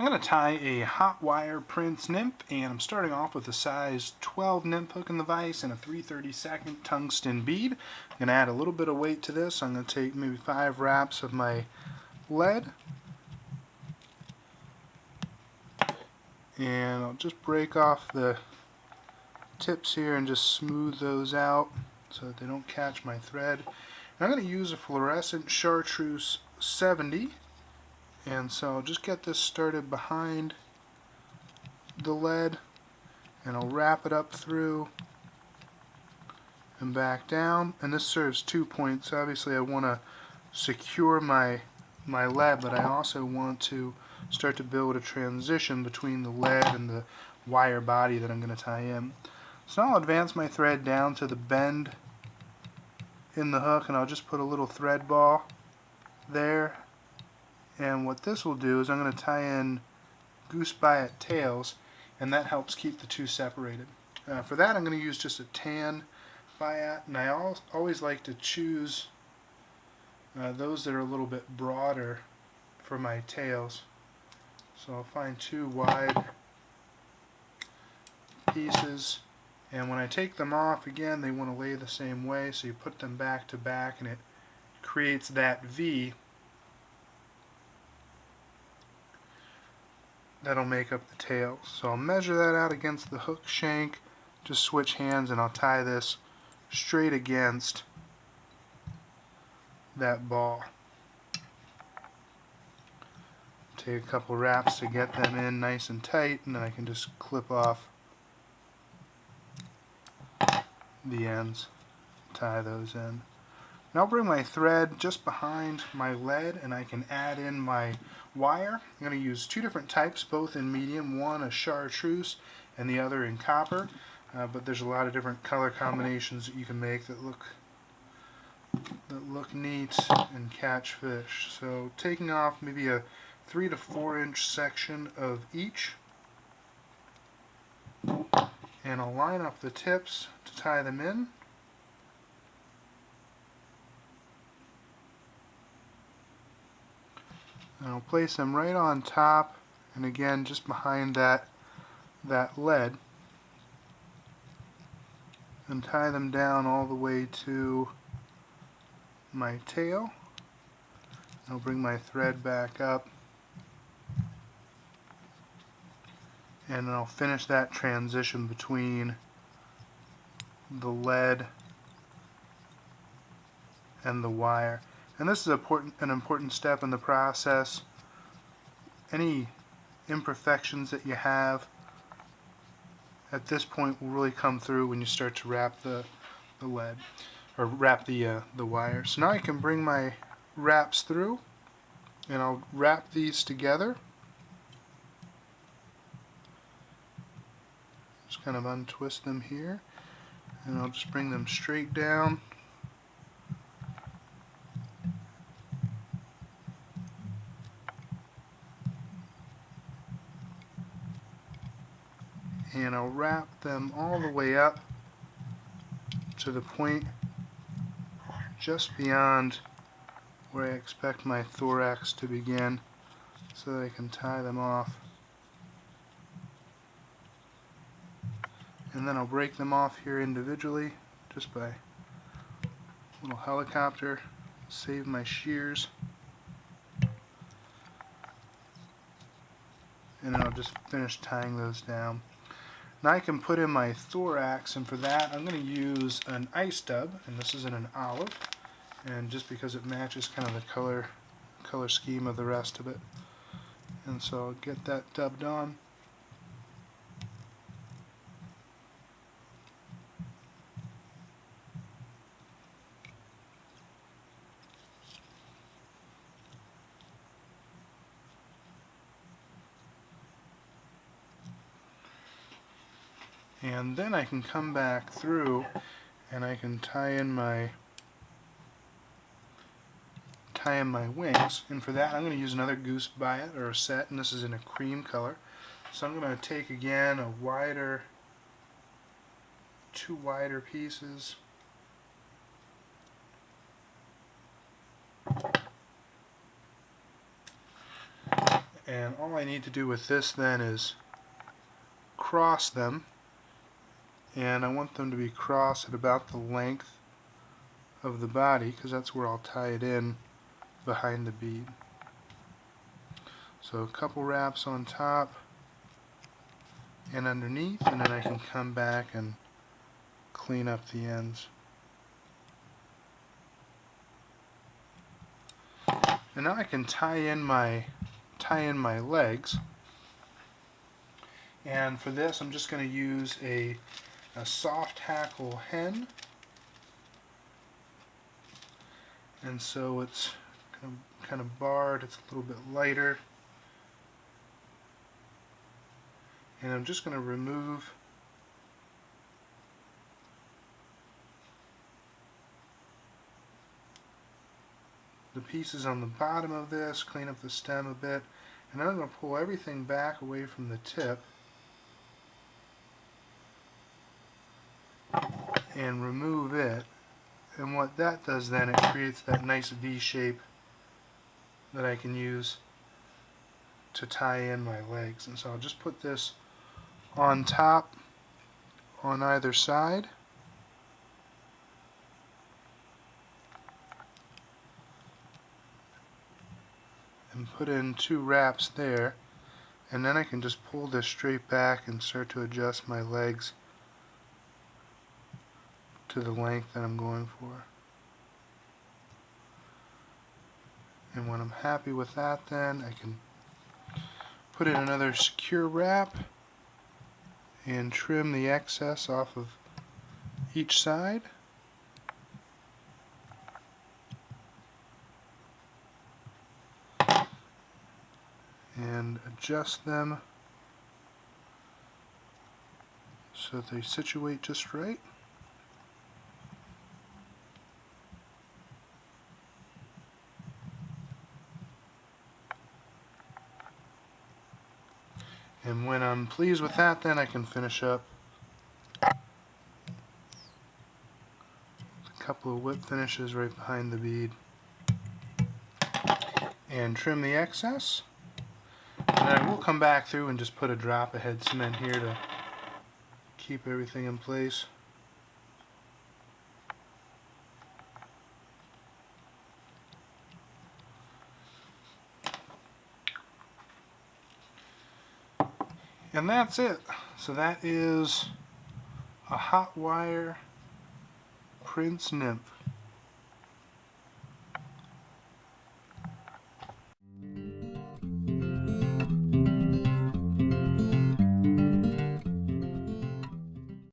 I'm going to tie a hot wire Prince Nymph, and I'm starting off with a size 12 Nymph hook in the vise and a 3/32 tungsten bead. I'm going to add a little bit of weight to this. I'm going to take maybe 5 wraps of my lead, and I'll just break off the tips here and just smooth those out so that they don't catch my thread. And I'm going to use a fluorescent chartreuse 70, and so I'll just get this started behind the lead, and I'll wrap it up through and back down. And this serves 2 points. Obviously I want to secure my lead, but I also want to start to build a transition between the lead and the wire body that I'm going to tie in. So now I'll advance my thread down to the bend in the hook, and I'll just put a little thread ball there. And what this will do is I'm going to tie in goose biot tails, and that helps keep the two separated. For that I'm going to use just a tan biot, and I always like to choose those that are a little bit broader for my tails. So I'll find 2 wide pieces, and when I take them off, again, they want to lay the same way, so you put them back to back and it creates that V that'll make up the tails. So I'll measure that out against the hook shank, just switch hands, and I'll tie this straight against that ball. Take a couple wraps to get them in nice and tight, and then I can just clip off the ends, tie those in. Now I'll bring my thread just behind my lead, and I can add in my wire. I'm going to use 2 different types, both in medium, one a chartreuse and the other in copper, but there's a lot of different color combinations that you can make that look neat and catch fish. So taking off maybe a 3 to 4 inch section of each, and I'll line up the tips to tie them in. And I'll place them right on top, and again just behind that lead, and tie them down all the way to my tail. I'll bring my thread back up, and I'll finish that transition between the lead and the wire. And this is an important step in the process. Any imperfections that you have at this point will really come through when you start to wrap the lead, or wrap the wire. So now I can bring my wraps through, and I'll wrap these together. Just kind of untwist them here, and I'll just bring them straight down. And I'll wrap them all the way up to the point just beyond where I expect my thorax to begin, so that I can tie them off. And then I'll break them off here individually just by a little helicopter, save my shears, and then I'll just finish tying those down. Now I can put in my thorax, and for that I'm going to use an ice dub, and this is in an olive, and just because it matches kind of the color scheme of the rest of it. And so I'll get that dubbed on. And then I can come back through and I can tie in my wings, and for that I'm going to use another goose biot or a set, and this is in a cream color. So I'm going to take again a 2 wider pieces, And all I need to do with this then is cross them, and I want them to be crossed at about the length of the body, because that's where I'll tie it in behind the bead. So a couple wraps on top and underneath, and then I can come back and clean up the ends. And now I can tie in my legs. And for this, I'm just going to use a soft hackle hen. And so it's kind of barred, it's a little bit lighter. And I'm just going to remove the pieces on the bottom of this, clean up the stem a bit, and then I'm going to pull everything back away from the tip and remove it. And what that does then, it creates that nice V shape that I can use to tie in my legs. And so I'll just put this on top on either side. And put in 2 wraps there, and then I can just pull this straight back and start to adjust my legs to the length that I'm going for. And when I'm happy with that, then I can put in another secure wrap and trim the excess off of each side. And adjust them so that they situate just right. And when I'm pleased with that, then I can finish up a couple of whip finishes right behind the bead and trim the excess. And then we'll come back through and just put a drop of head cement here to keep everything in place. And that's it. So that is a hot wire Prince Nymph.